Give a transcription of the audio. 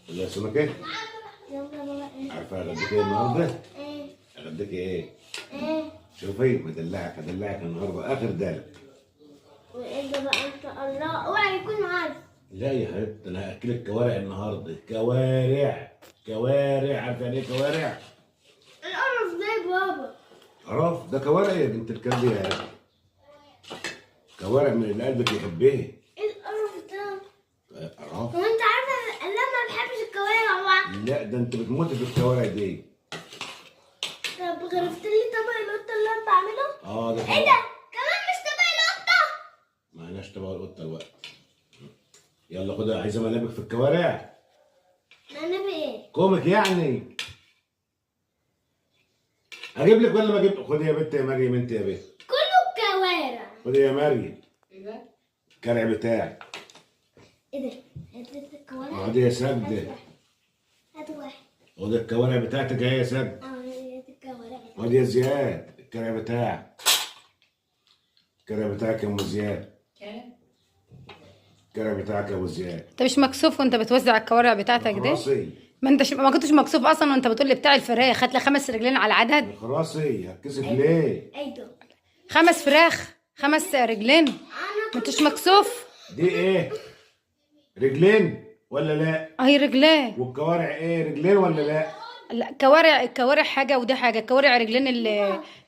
ولا سمكة؟ يلا بقى ايه؟ عارفة أغديك إيه النهاردة؟ ايه؟ أغديك إيه؟ ايه؟ شوفي بدلعك هدلعك النهاردة آخر دلع. وايه ده بقى ان شاء الله؟ اوعى يكون عارف. لا يا حبيبتي أنا هأكلك كوارع النهاردة، كوارع كوارع، عارفة يعني إيه كوارع؟ القرف ده يا بابا. عرف ده كوارع يا بنت الكلب يا كوارع من اللي قلبك يحبها. ايه القرف ده؟ عرف؟ هو انت عارفه ان انا ما بحبش الكوارع بقى. لا ده أنت بتموتي في الكوارع دي. طب غرفت لي طبق القطه اللي انا بعمله؟ ده ايه ده؟ كمان مش طبق القطه؟ ما عندناش طبق القطة الوقت. يلا خدها، عايزة ملابك في الكوارع؟ انا بايه؟ كومك يعني. اجيب لك ولا ما اجيب؟ خدي يا بنت يا مريم، انت يا بنت كله كوارع. خدي يا مريم ايه ده؟ الكرع بتاعك. ايه ده؟ هات الكوارع. خدي يا سجدة. هات واحد. خدي الكوارع بتاعتك اهي يا سجدة. هات الكوارع. خدي يا زياد الكرع بتاعك. الكرع بتاعك يا ام زياد. كام؟ الكرع بتاعك يا ابو زياد. انت مش مكسوف وانت بتوزع الكوارع بتاعتك دي؟ خلاصي ما انتش ما كنتش مكسوف اصلا وانت بتقول لي بتاع الفراخ هات لي 5 رجلين على العدد. خلاصي هتكسف ليه؟ ايه ده؟ 5 فراخ 5 رجلين. انا ما انتش مكسوف؟ دي ايه؟ رجلين ولا لا؟ اهي رجلين. والكوارع ايه؟ رجلين ولا لا؟ لا، كوارع حاجه ودي حاجه. كوارع رجلين